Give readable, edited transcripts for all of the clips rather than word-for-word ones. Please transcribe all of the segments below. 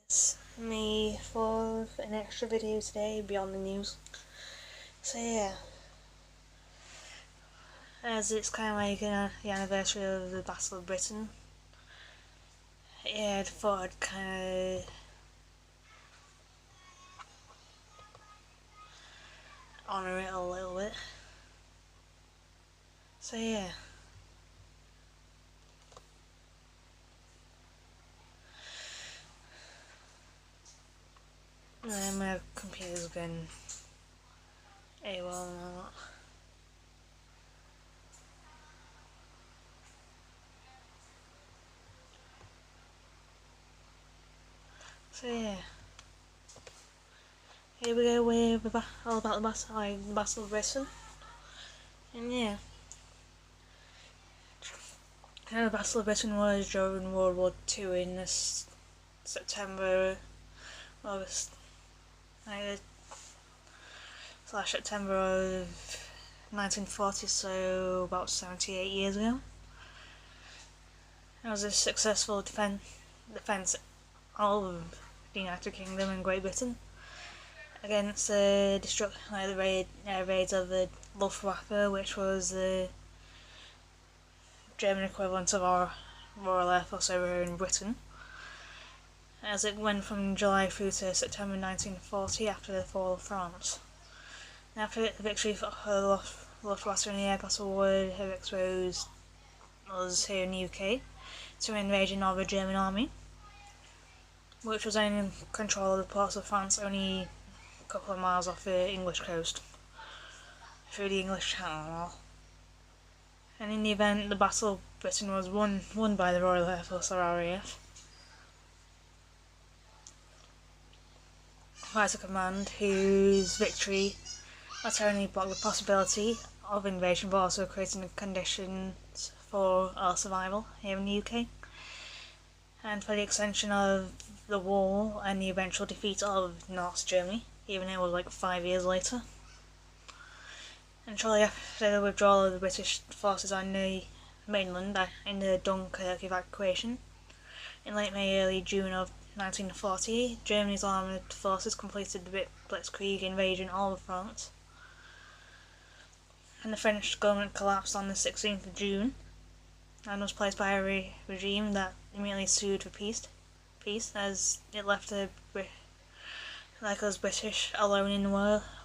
It's me for an extra video today beyond the news. So yeah, as it's kind of like the anniversary of the Battle of Britain, yeah, I thought I'd kind of honour it a little bit. So yeah. My computer's been AWOL and all that. So yeah, here we go with all about the Battle of Britain. And yeah, the Battle of Britain was during World War II in this September, August, September of 1940, so about 78 years ago. It was a successful defence of the United Kingdom and Great Britain against the raids of the Luftwaffe, which was the German equivalent of our Royal Air Force over here in Britain, as it went from July through to September 1940 after the fall of France. After the victory for the Luftwaffe in the air battle would have exposed us here in the UK to an invasion of the German army, which was in control of the ports of France only a couple of miles off the English coast, through the English Channel. And in the event, the Battle of Britain was won by the Royal Air Force, or RAF. Fighter Command, whose victory not only blocked the possibility of invasion but also creating the conditions for our survival here in the UK, and for the extension of the war and the eventual defeat of Nazi Germany, even though it was like 5 years later. And shortly after the withdrawal of the British forces on the mainland in the Dunkirk evacuation, in late May, early June of 1940, Germany's armoured forces completed the blitzkrieg invasion of France, and the French government collapsed on the 16th of June and was placed by a regime that immediately sued for peace, as it left us British alone in the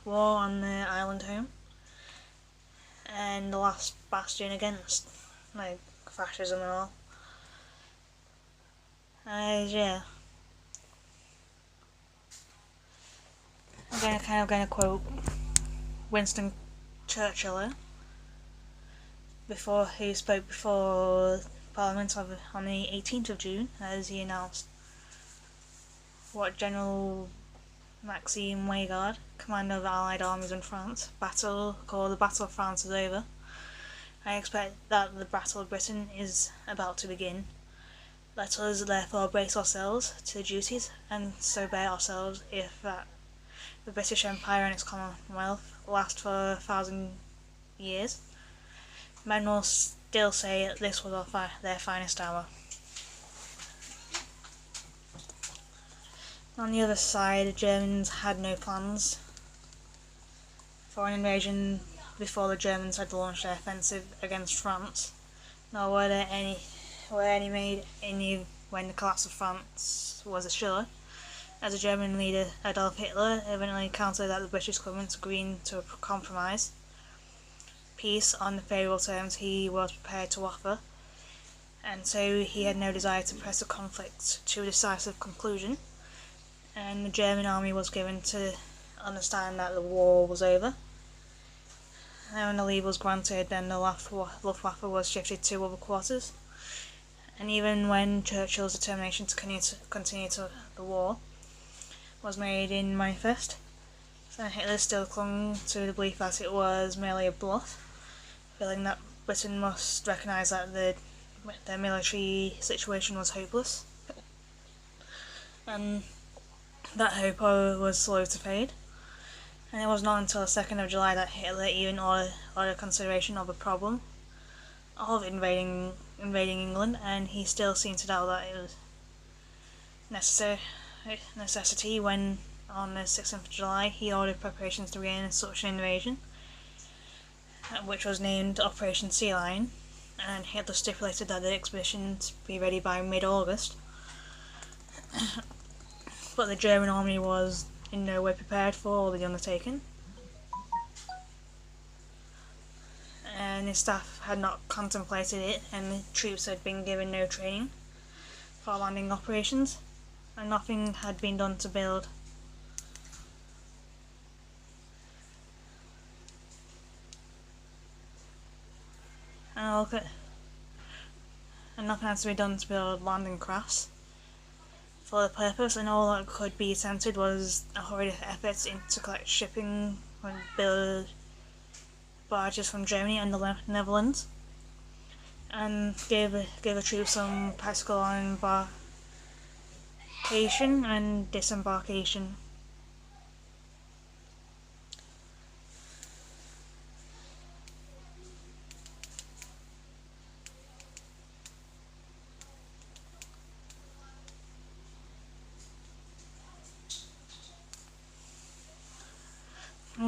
war on the island home, and the last bastion against fascism and all. Yeah. I'm going to quote Winston Churchill here, he spoke before Parliament on the 18th of June, as he announced what General Maxime Weygand, commander of the Allied armies in France, called the Battle of France is over. I expect that the Battle of Britain is about to begin. Let us therefore brace ourselves to the duties, and so bear ourselves if that the British Empire and its commonwealth last for 1,000 years. Men will still say that this was their finest hour. On the other side, the Germans had no plans for an invasion before the Germans had launched their offensive against France, nor were there any made when the collapse of France was assured, as the German leader Adolf Hitler evidently countered that the British government agreeing to a compromise peace on the favourable terms he was prepared to offer, and so he had no desire to press the conflict to a decisive conclusion, and the German army was given to understand that the war was over. And when the leave was granted, then the Luftwaffe was shifted to other quarters, and even when Churchill's determination to continue the war was made in manifest, so Hitler still clung to the belief that it was merely a bluff, feeling that Britain must recognise that their military situation was hopeless, and that hope was slow to fade. And it was not until the 2nd of July that Hitler even ordered consideration of the problem of invading England, and he still seemed to doubt that it was necessary. necessity when, on the 16th of July, he ordered preparations to begin such an invasion, which was named Operation Sea Lion, and Hitler stipulated that the expedition be ready by mid-August. But the German army was in no way prepared for the undertaking, and his staff had not contemplated it, and the troops had been given no training for landing operations, and nothing had been done to build and nothing had to be done to build landing crafts for the purpose, and all that could be attempted was a hurried effort to collect shipping and build barges from Germany and the Netherlands, and give the troops some practical embarkation and disembarkation.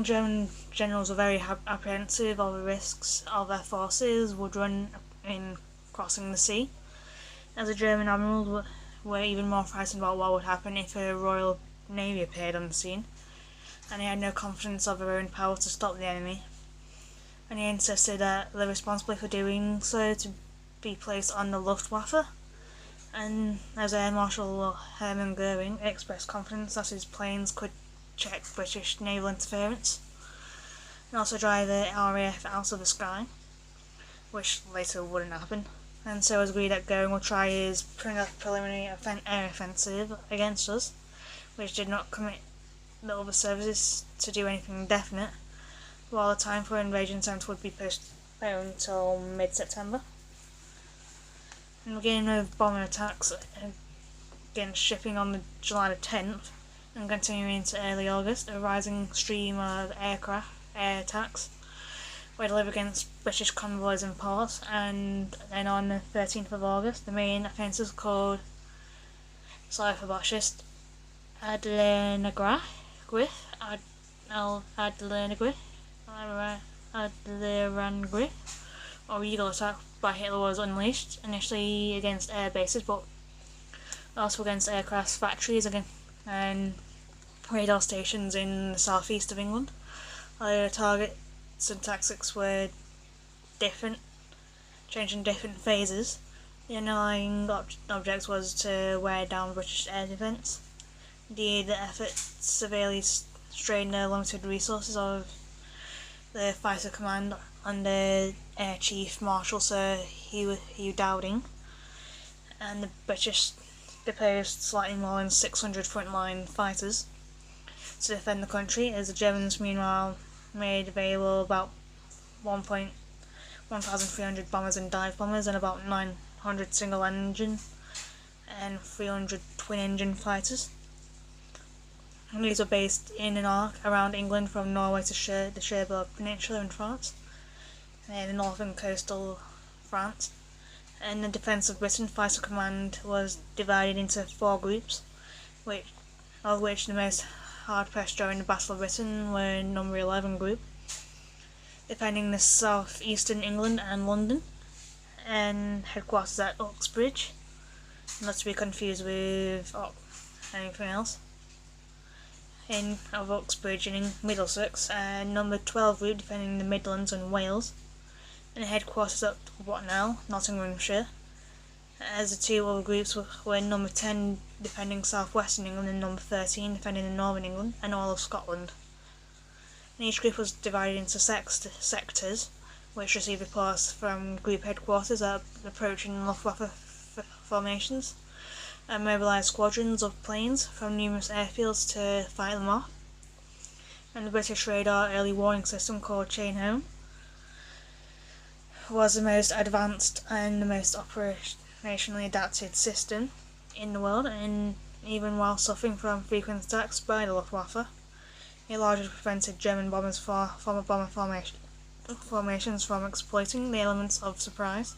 German generals were very apprehensive of the risks of their forces would run in crossing the sea, as the German admirals were even more frightened about what would happen if a Royal Navy appeared on the scene, and they had no confidence of their own power to stop the enemy, and he insisted that the responsibility for doing so to be placed on the Luftwaffe, and as Air Marshal Hermann Goering expressed confidence that his planes could check British naval interference and also drive the RAF out of the sky, which later wouldn't happen, and so it was agreed that Goering would try his preliminary air offensive against us, which did not commit the other services to do anything definite, while the time for invasion attempt would be postponed until mid-September. And the beginning of bomber attacks against shipping on July the 10th, and continuing into early August, a rising stream of air attacks were delivered against British convoys and ports, and then on the 13th of August, the main offences called, sorry for botchist, Adlernagrith, or Eagle attack by Hitler was unleashed, initially against air bases, but also against aircraft factories and radar stations in the southeast of England. Although the targets and tactics were different, changed in different phases, the underlying object was to wear down British air defence. Indeed, the effort severely strained the limited resources of the Fighter Command under Air Chief Marshal Sir Hugh Dowding, and the British deposed slightly more than 600 frontline fighters to defend the country, as the Germans meanwhile made available about 1,300 bombers and dive bombers and about 900 single engine and 300 twin engine fighters. And these were based in an arc around England from Norway to the Cherbourg Peninsula in France, and the northern coastal France. And the defence of Britain Fighter Command was divided into 4 groups, of which the most hard-pressed during the Battle of Britain were number 11 group, defending the south-eastern England and London, and headquarters at Uxbridge, not to be confused with anything else, of Uxbridge in Middlesex, and number 12 group defending the Midlands and Wales, and headquarters at what now, Nottinghamshire, as the 2 other groups were number 10 defending south-western England and number 13 defending the northern England and all of Scotland. And each group was divided into sectors, which received reports from group headquarters at approaching Luftwaffe formations, and mobilised squadrons of planes from numerous airfields to fight them off. And the British radar early warning system, called Chain Home, was the most advanced and the most operationally adapted system in the world, and even while suffering from frequent attacks by the Luftwaffe, it largely prevented German bombers from bomber formations from exploiting the elements of surprise.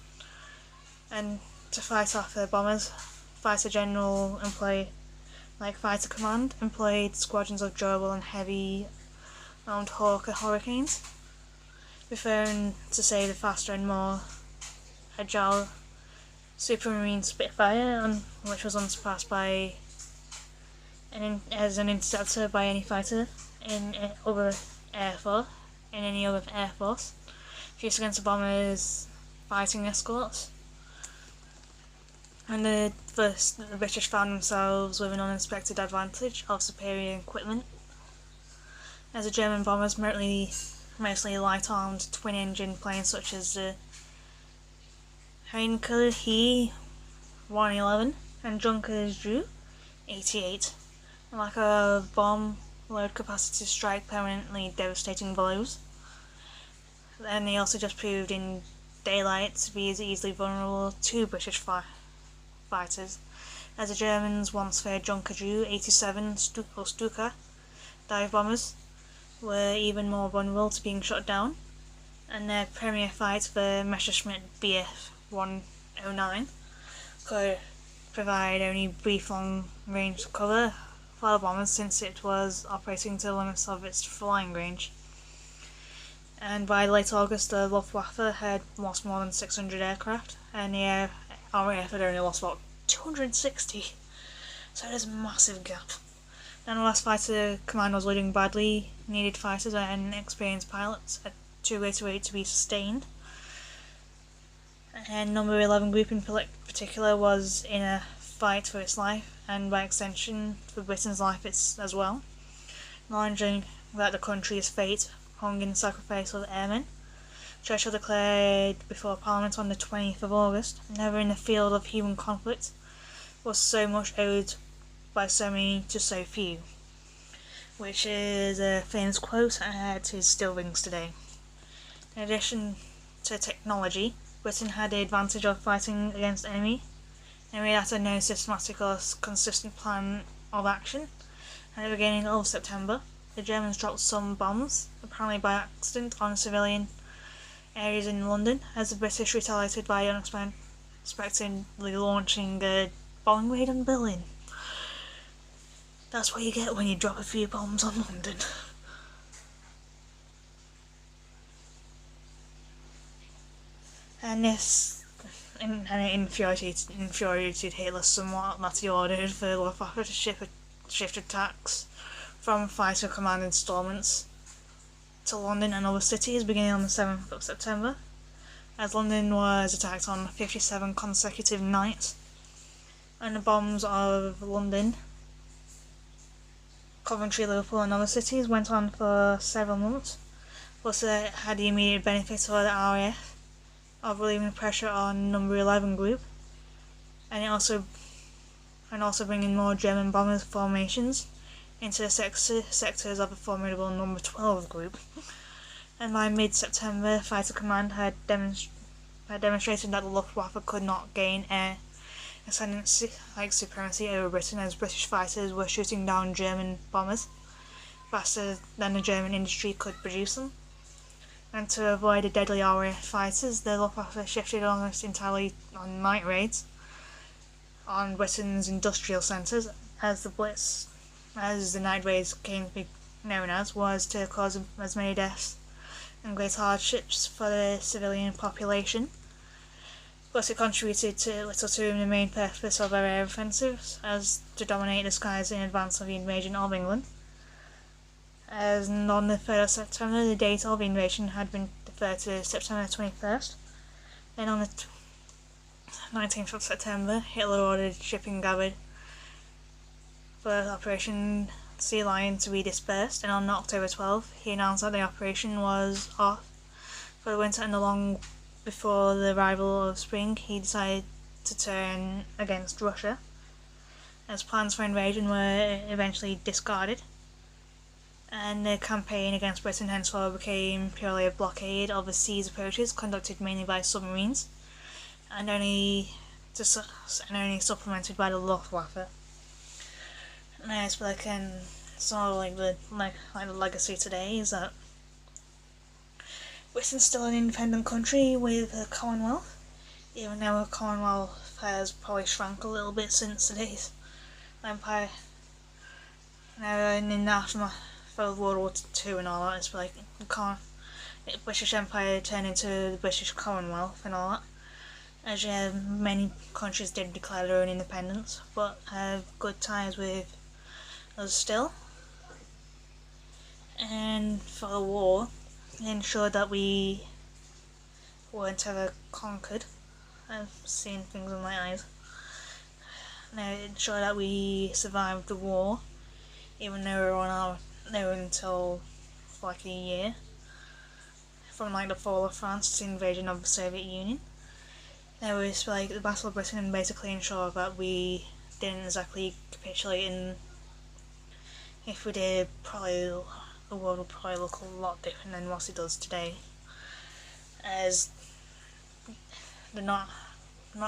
And to fight off the bombers, Fighter General employed like Fighter Command, employed squadrons of durable and heavy armed Hawker Hurricanes, preferring to say the faster and more agile Supermarine Spitfire, which was unsurpassed by as an interceptor by any fighter in any other air force, used against the bombers' fighting escorts. And the British found themselves with an uninspected advantage of superior equipment, as the German bombers, mostly light-armed twin-engine planes such as the Heinkel He-111 and Junkers Ju-88, lack of bomb load capacity to strike permanently devastating blows. And they also just proved in daylight to be as easily vulnerable to British fighters, as the Germans once feared Junker Ju-87 Stuka dive bombers were even more vulnerable to being shot down, and their premier fight, the Messerschmitt Bf-109, could provide only brief long-range cover for the bombers since it was operating to the limits of its flying range. And by late August, the Luftwaffe had lost more than 600 aircraft, and the RAF had only lost about 260, so there's a massive gap. Then the last Fighter Command was leading badly needed fighters and experienced pilots at too great a rate to be sustained. And Number 11 Group in particular was in a fight for its life, and by extension for Britain's life as well, acknowledging that the country's fate hung in the sacrifice of airmen. Churchill declared before Parliament on the 20th of August, "Never in the field of human conflict was so much owed by so many to so few," which is a famous quote and it still rings today. In addition to technology, Britain had the advantage of fighting against enemy that had no systematic or consistent plan of action. At the beginning of September, the Germans dropped some bombs, apparently by accident, on civilian areas in London, as the British retaliated by unexpectedly launching a bombing raid on Berlin. That's what you get when you drop a few bombs on London. And this infuriated Hitler somewhat that he ordered the Luftwaffe to shift attacks from Fighter Command installments to London and other cities beginning on the 7th of September, as London was attacked on 57 consecutive nights, and the bombs of London, Coventry, Liverpool and other cities went on for several months. Plus it had the immediate benefit for the RAF of relieving the pressure on Number 11 Group, and also bringing more German bomber formations into the sectors of the formidable Number 12 Group. And by mid-September, Fighter Command had demonstrated that the Luftwaffe could not gain air ascendancy like supremacy over Britain, as British fighters were shooting down German bombers faster than the German industry could produce them. And to avoid the deadly RAF fighters, the Luftwaffe shifted almost entirely on night raids on Britain's industrial centres, as the night raids came to be known as, was to cause as many deaths and great hardships for the civilian population. But it contributed little to the main purpose of their air offensives, as to dominate the skies in advance of the invasion of England. As on the 3rd of September, the date of the invasion had been deferred to September 21st. Then on the 19th of September, Hitler ordered shipping gathered for Operation Sea Lion to be dispersed, and on October 12th, he announced that the operation was off for the winter, and long before the arrival of spring, he decided to turn against Russia, as plans for invasion were eventually discarded, and the campaign against Britain henceforth became purely a blockade of the seas approaches conducted mainly by submarines, and only supplemented by the Luftwaffe. Nice, but sort of like the legacy today is that Britain's still an independent country with a commonwealth, even though the commonwealth has probably shrunk a little bit since the days of empire, And in the aftermath of World War II and all that, it's like the British Empire turned into the British Commonwealth and all that. As many countries did declare their own independence, but have good ties with us still. And for the war, it ensured that we weren't ever conquered. I've seen things in my eyes. Now it ensured that we survived the war, even though we were on our own until like a year. From like the fall of France to the invasion of the Soviet Union. There was like the Battle of Britain basically ensured that we didn't exactly capitulate, and if we did, probably the world would probably look a lot different than what it does today. As not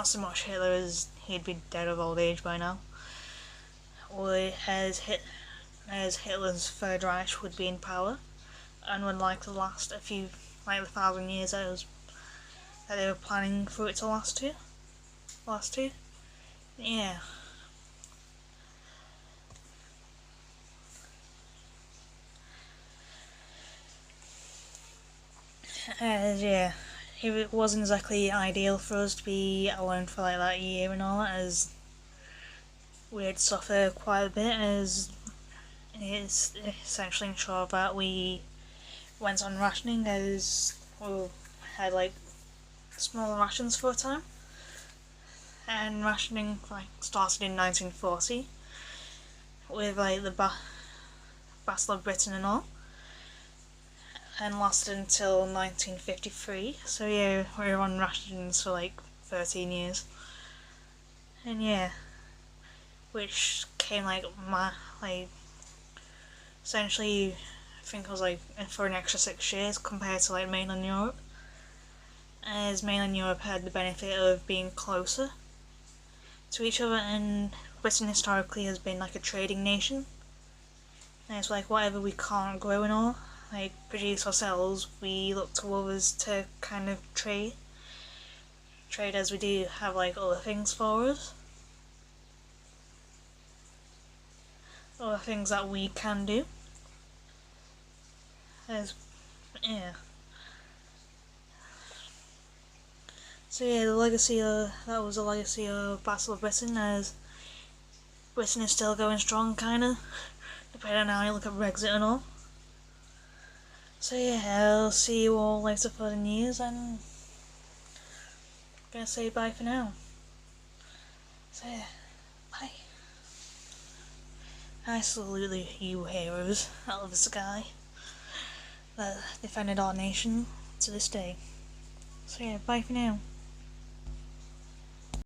so much Hitler, as he'd be dead of old age by now, or as Hitler's Third Reich would be in power and would like to last a few, like the 1,000 years that they were planning for it to last to. Yeah. Yeah, it wasn't exactly ideal for us to be alone for like that year and all that, as we had suffered quite a bit, as it's essentially ensured that we went on rationing, as we had like small rations for a time, and rationing like started in 1940 with like the Battle of Britain and all, and lasted until 1953. So yeah, we were on rations for like 13 years, and yeah, which came like essentially I think it was like for an extra 6 years compared to like mainland Europe, as mainland Europe had the benefit of being closer to each other, and Britain historically has been like a trading nation, and it's like whatever we can't grow and all, like produce ourselves, we look to others to kind of trade as we do have like other things for us, other things that we can do. As yeah. So yeah, that was the legacy of Battle of Britain, as Britain is still going strong, kinda, depending on how you look at Brexit and all. So yeah, I'll see you all later for the news, and I'm gonna say bye for now. So yeah, bye. I salute you heroes out of the sky that defended our nation to this day. So yeah, bye for now.